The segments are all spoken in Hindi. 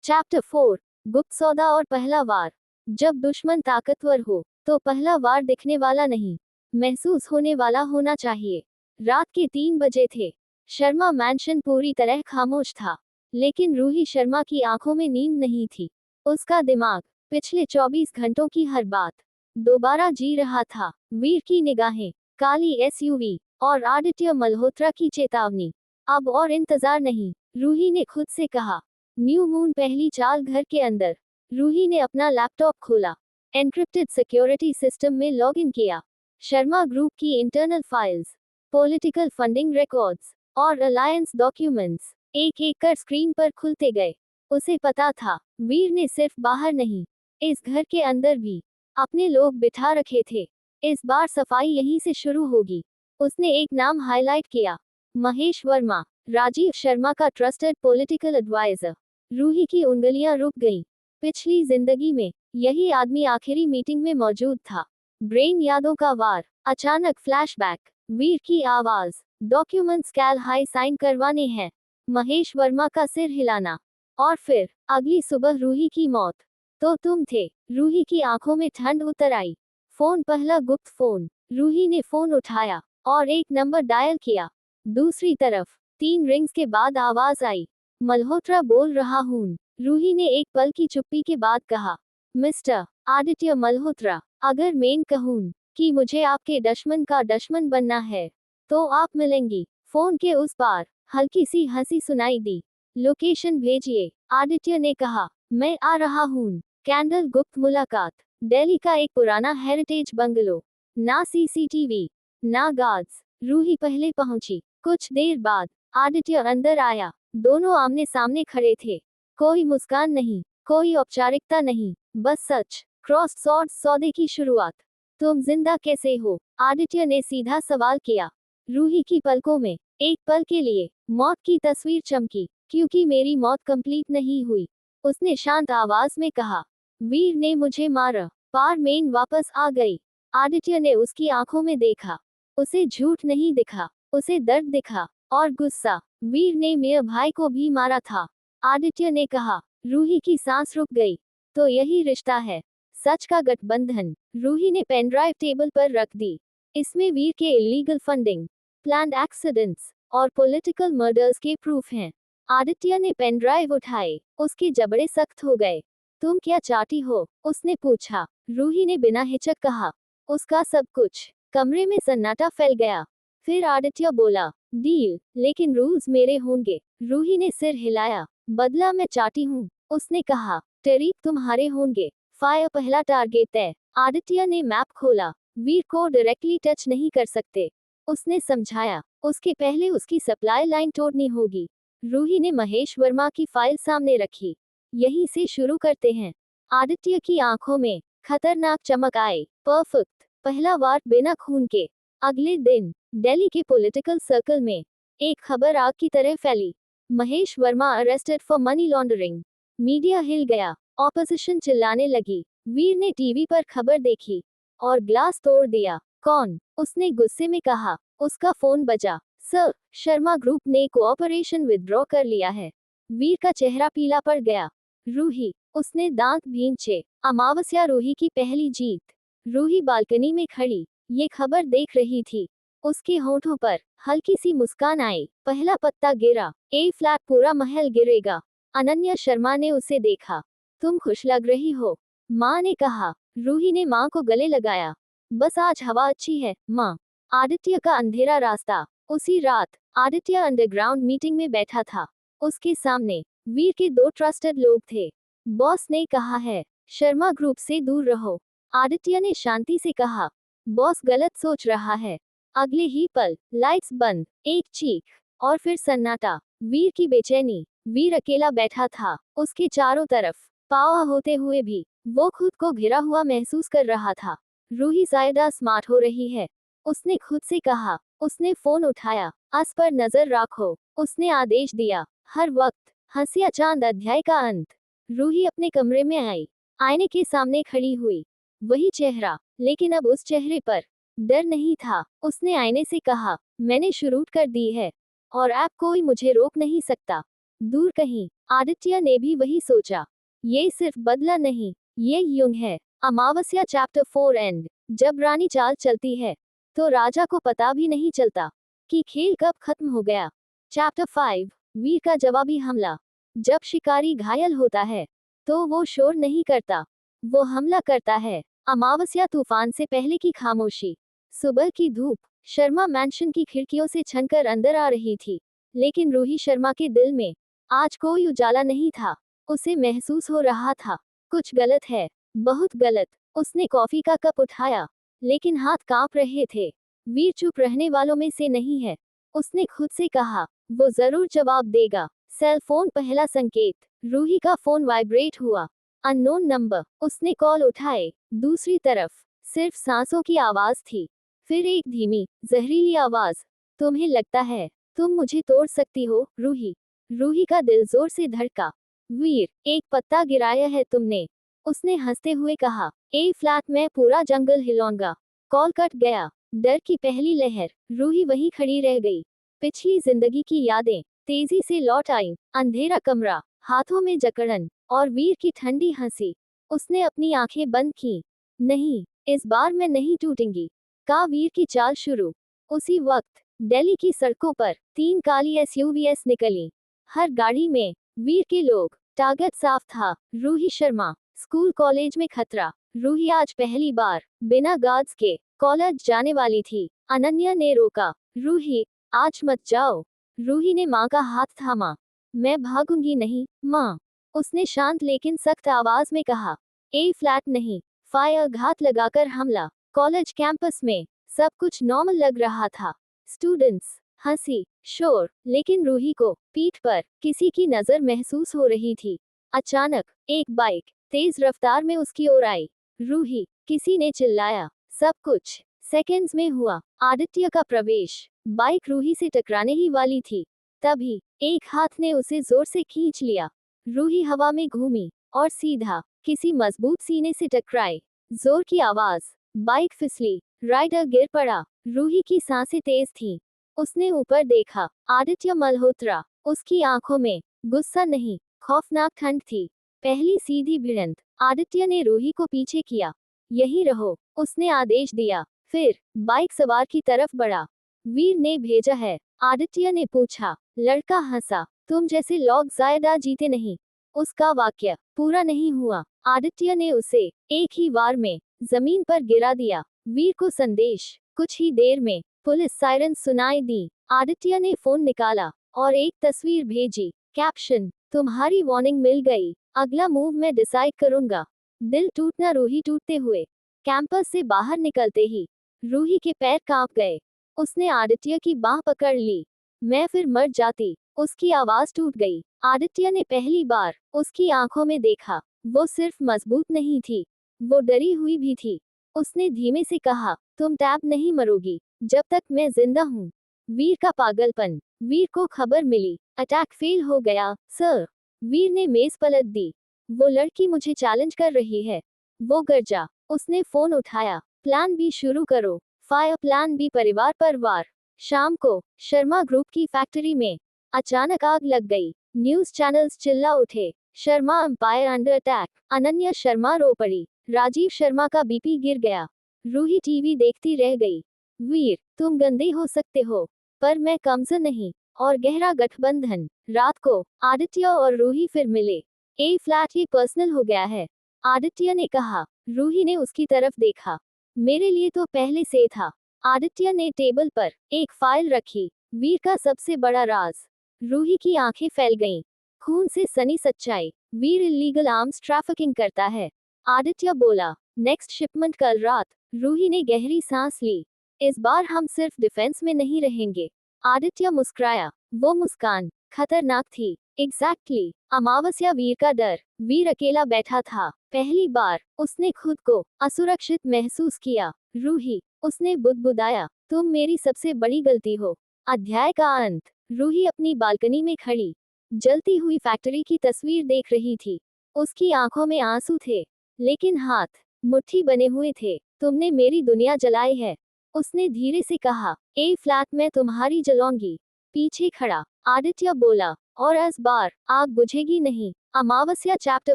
चैप्टर 4। गुप्त सौदा और पहला वार। जब दुश्मन ताकतवर हो तो पहला वार दिखने वाला नहीं, महसूस होने वाला होना चाहिए। रात के 3 बजे थे। शर्मा मैंशन पूरी तरह खामोश था, लेकिन रूही शर्मा की आंखों में नींद नहीं थी। उसका दिमाग पिछले 24 घंटों की हर बात दोबारा जी रहा था। वीर की निगाहें, काली एसयूवी और आदित्य मल्होत्रा की चेतावनी। अब और इंतजार नहीं, रूही ने खुद से कहा। न्यू मून पहली चाल घर के अंदर। रूही ने अपना लैपटॉप खोला, एन्क्रिप्टेड सिक्योरिटी सिस्टम में लॉग इन किया। शर्मा ग्रुप की internal files, political funding records और अलायंस डॉक्यूमेंट्स एक एक कर स्क्रीन पर खुलते गए। उसे पता था, वीर ने सिर्फ बाहर नहीं, इस घर के अंदर भी अपने लोग बिठा रखे थे। इस बार सफाई यहीं से शुरू होगी। उसने एक नाम हाईलाइट किया, महेश वर्मा, राजीव शर्मा का ट्रस्टेड पॉलिटिकल एडवाइजर। रूही की उंगलियां रुक गईं। पिछली जिंदगी में यही आदमी आखिरी मीटिंग में मौजूद था। ब्रेन यादों का वार, अचानक फ्लैशबैक, वीर की आवाज, डॉक्यूमेंट्स कैल हाई साइन करवाने हैं। महेश वर्मा का सिर हिलाना, और फिर अगली सुबह रूही की मौत। तो तुम थे। रूही की आंखों में ठंड उतर आई। फोन, पहला गुप्त फोन। रूही ने फोन उठाया और एक नंबर डायल किया। दूसरी तरफ 3 रिंग्स के बाद आवाज आई, मल्होत्रा बोल रहा हूं। रूही ने एक पल की चुप्पी के बाद कहा, मिस्टर आदित्य मल्होत्रा, अगर मैं कहूं कि मुझे आपके दुश्मन का दुश्मन बनना है, तो आप मिलेंगी। फोन के उस पार हल्की सी हंसी सुनाई दी। लोकेशन भेजिए, आदित्य ने कहा। मैं आ रहा हूं। कैंडल गुप्त मुलाकात। दिल्ली का एक पुराना हेरिटेज बंगलो। ना सीसीटीवी, ना गार्ड्स। रूही पहले पहुंची। कुछ देर बाद आदित्य अंदर आया। दोनों आमने सामने खड़े थे। कोई मुस्कान नहीं, कोई औपचारिकता नहीं, बस सच। क्रॉस स्वॉर्ड सौदे की शुरुआत। तुम जिंदा कैसे हो? आदित्य ने सीधा सवाल किया। रूही की पलकों में एक पल के लिए मौत की तस्वीर चमकी। क्योंकि मेरी मौत कंप्लीट नहीं हुई, उसने शांत आवाज में कहा। वीर ने मुझे मारा, पार मेन वापस आ गई। आदित्य ने उसकी आंखों में देखा। उसे झूठ नहीं दिखा, उसे दर्द दिखा, और गुस्सा। वीर ने मेरे भाई को भी मारा था, आदित्य ने कहा। रूही की सांस रुक गई। तो यही रिश्ता है, सच का गठबंधन। रूही ने पेनड्राइव टेबल पर रख दी। इसमें वीर के इलीगल फंडिंग, प्लान्ड एक्सीडेंट्स और पॉलिटिकल मर्डर्स के प्रूफ हैं। आदित्य ने पेनड्राइव उठाए, उसके जबड़े सख्त हो गए। तुम क्या चाहती हो? उसने पूछा। रूही ने बिना हिचक कहा, उसका सब कुछ। कमरे में सन्नाटा फैल गया। फिर आदित्य बोला, डील, लेकिन रूल्स मेरे होंगे। रूही ने सिर हिलाया। बदला मैं चाहती हूँ, उसने कहा। टैरिफ तुम्हारे होंगे। फायर, पहला टारगेट तय। आदित्य ने मैप खोला। वीर को डायरेक्टली टच नहीं कर सकते, उसने समझाया। उसके पहले उसकी सप्लाई लाइन तोड़नी होगी। रूही ने महेश वर्मा की फाइल सामने रखी। यहीं से शुरू करते हैं। आदित्य की आंखों में खतरनाक चमक आई। परफेक्ट, पहला वार बिना खून के। अगले दिन दिल्ली के पॉलिटिकल सर्कल में एक खबर आग की तरह फैली। Mahesh Verma arrested for money laundering. Media हिल गया, ऑपोजिशन चिल्लाने लगी। वीर ने टीवी पर खबर देखी और ग्लास तोड़ दिया। कौन? उसने गुस्से में कहा। उसका फोन बजा। सर, शर्मा ग्रुप ने कोऑपरेशन विथड्रॉ कर लिया है। वीर का चेहरा पीला पड़ गया। रूही, उसने दांत भींचे। अमावस्या, रूही की पहली जीत। रूही बालकनी में खड़ी ये खबर देख रही थी। उसके होठों पर हल्की सी मुस्कान आई। पहला पत्ता गिरा, ए फ्लैट, पूरा महल गिरेगा। अनन्या शर्मा ने उसे देखा। तुम खुश लग रही हो, माँ ने कहा। रूही ने माँ को गले लगाया। बस आज हवा अच्छी है, माँ। आदित्य का अंधेरा रास्ता। उसी रात आदित्य अंडरग्राउंड मीटिंग में बैठा था। उसके सामने वीर के 2 ट्रस्टेड लोग थे। बॉस ने कहा है, शर्मा ग्रुप से दूर रहो। आदित्य ने शांति से कहा, बॉस गलत सोच रहा है। अगले ही पल लाइट्स बंद, एक चीख, और फिर सन्नाटा। वीर की बेचैनी। वीर अकेला बैठा था। उसके चारों तरफ पावा होते हुए भी वो खुद को घिरा हुआ महसूस कर रहा था। रूही ज्यादा स्मार्ट हो रही है, उसने खुद से कहा। उसने फोन उठाया। आस पर नजर रखो, उसने आदेश दिया। हर वक्त हंसिया चांद, अध्याय का अंत। रूही अपने कमरे में आई। आईने के सामने खड़ी हुई। वही चेहरा, लेकिन अब उस चेहरे पर डर नहीं था। उसने आईने से कहा, मैंने शुरू कर दी है, और अब कोई मुझे रोक नहीं सकता। दूर कहीं। आदित्य ने भी वही सोचा। ये सिर्फ बदला नहीं, ये युग है। अमावस्या चैप्टर 4 एंड। जब रानी चाल चलती है तो राजा को पता भी नहीं चलता कि खेल कब खत्म हो गया। चैप्टर 5 वीर का जवाबी हमला। जब शिकारी घायल होता है तो वो शोर नहीं करता, वो हमला करता है। अमावस्या तूफान से पहले की खामोशी। सुबह की धूप शर्मा मैंशन की खिड़कियों से छनकर अंदर आ रही थी, लेकिन रूही शर्मा के दिल में आज कोई उजाला नहीं था। उसे महसूस हो रहा था कुछ गलत है, बहुत गलत। उसने कॉफी का कप उठाया, लेकिन हाथ कांप रहे थे। वीर चुप रहने वालों में से नहीं है, उसने खुद से कहा। वो जरूर जवाब देगा। सेल फोन पहला संकेत। रूही का फोन वाइब्रेट हुआ। Unknown number. उसने कॉल उठाए। दूसरी तरफ सिर्फ सांसों की आवाज थी। फिर एक धीमी, जहरीली आवाज। तुम्हें लगता है तुम मुझे तोड़ सकती हो, रूही? रूही का दिल जोर से धड़का। वीर, एक पत्ता गिराया है तुमने, उसने हंसते हुए कहा। ए फ्लैट में पूरा जंगल हिलौंगा। कॉल कट गया। डर की पहली लहर। रूही वहीं खड़ी रह गई। पिछली जिंदगी की यादें तेजी से लौट आईं। अंधेरा कमरा, हाथों में जकड़न, और वीर की ठंडी हंसी। उसने अपनी आंखें बंद की। नहीं, इस बार मैं नहीं टूटूंगी। का वीर की चाल शुरू। उसी वक्त दिल्ली की सड़कों पर 3 काली एसयूवीएस निकली। हर गाड़ी में वीर के लोग। टारगेट साफ था, रूही शर्मा। स्कूल कॉलेज में खतरा। रूही आज पहली बार बिना गार्ड्स के कॉलेज जाने वाली थी। अनन्या ने रोका। रूही, आज मत जाओ। रूही ने माँ का हाथ थामा। मैं भागूंगी नहीं, माँ, उसने शांत लेकिन सख्त आवाज में कहा। ए फ्लैट नहीं, फायर। घात लगाकर हमला। कॉलेज कैंपस में सब कुछ नॉर्मल लग रहा था। स्टूडेंट्स, हंसी, शोर, लेकिन रूही को पीठ पर किसी की नजर महसूस हो रही थी। अचानक एक बाइक तेज रफ्तार में उसकी ओर आई। रूही, किसी ने चिल्लाया। सब कुछ सेकंड्स में हुआ। आदित्य का प्रवेश। बाइक रूही से टकराने ही वाली थी, तभी एक हाथ ने उसे जोर से खींच लिया। रूही हवा में घूमी और सीधा किसी मजबूत सीने से टकराई। जोर की आवाज। बाइक फिसली। राइडर गिर पड़ा। रूही की सांसें तेज थीं। उसने ऊपर देखा। आदित्य मल्होत्रा। उसकी आंखों में गुस्सा नहीं, खौफनाक ठंड थी। पहली सीधी भिड़ंत। आदित्य ने रूही को पीछे किया। यहीं रहो, उसने आदेश दिया। फिर बाइक सवार की तरफ बढ़ा। वीर ने भेजा है? आदित्य ने पूछा। लड़का हंसा। तुम जैसे लोग ज्यादा जीते नहीं। उसका वाक्य पूरा नहीं हुआ। आदित्य ने उसे एक ही वार में जमीन पर गिरा दिया। वीर को संदेश। कुछ ही देर में पुलिस सायरन सुनाई दी। आदित्य ने फोन निकाला और एक तस्वीर भेजी। कैप्शन, तुम्हारी वार्निंग मिल गई, अगला मूव मैं डिसाइड करूंगा। दिल टूटना। रूही टूटते हुए कैंपस से बाहर निकलते ही रूही के पैर कांप गए। उसने आदित्य की बांह पकड़ ली। मैं फिर मर जाती। उसकी आवाज टूट गई। आदित्य ने पहली बार उसकी आंखों में देखा। वो सिर्फ मजबूत नहीं थी, वो डरी हुई भी थी। उसने धीमे से कहा, तुम टैब नहीं मरोगी जब तक मैं जिंदा हूँ। वीर का पागलपन। वीर को खबर मिली, अटैक फेल हो गया, सर। वीर ने मेज पलट दी। वो लड़की मुझे चैलेंज कर रही है। वो गरजा। उसने फोन उठाया। प्लान बी शुरू करो। Fire plan B. परिवार पर वार। शाम को शर्मा ग्रुप की फैक्ट्री में अचानक आग लग गई। न्यूज चैनल्स चिल्ला उठे, Sharma empire under attack. Ananya Sharma रो पड़ी। राजीव शर्मा का बीपी गिर गया। रूही टीवी देखती रह गई। वीर, तुम गंदे हो सकते हो, पर मैं कमजोर नहीं। और गहरा गठबंधन। रात को आदित्य और रूही फिर मिले। ए फ्लैट, ये पर्सनल हो गया है, आदित्य ने कहा। रूही ने उसकी तरफ देखा। मेरे लिए तो पहले से था। आदित्य ने टेबल पर एक फाइल रखी। वीर का सबसे बड़ा राज। रूही की आंखें फैल गईं। खून से सनी सच्चाई। वीर इलीगल आर्म्स ट्रैफिकिंग करता है। आदित्य बोला। नेक्स्ट शिपमेंट कल रात। रूही ने गहरी सांस ली। इस बार हम सिर्फ डिफेंस में नहीं रहेंगे। आदित्य मुस्कुराया। वो मुस्कान खतरनाक थी। एग्जैक्टली। अमावस्या। वीर का डर। वीर अकेला बैठा था। पहली बार उसने खुद को असुरक्षित महसूस किया। रूही, उसने बुदबुदाया, तुम मेरी सबसे बड़ी गलती हो। अध्याय का अंत। रूही अपनी बालकनी में खड़ी जलती हुई फैक्ट्री की तस्वीर देख रही थी। उसकी आंखों में आंसू थे, लेकिन हाथ मुट्ठी बने हुए थे। तुमने मेरी दुनिया जलाई है, उसने धीरे से कहा। ए फ्लैट, मैं तुम्हारी जलाऊंगी। पीछे खड़ा आदित्य बोला, और इस बार आग बुझेगी नहीं। अमावस्या चैप्टर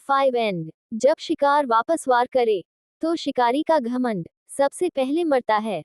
5 एंड। जब शिकार वापस वार करे तो शिकारी का घमंड सबसे पहले मरता है।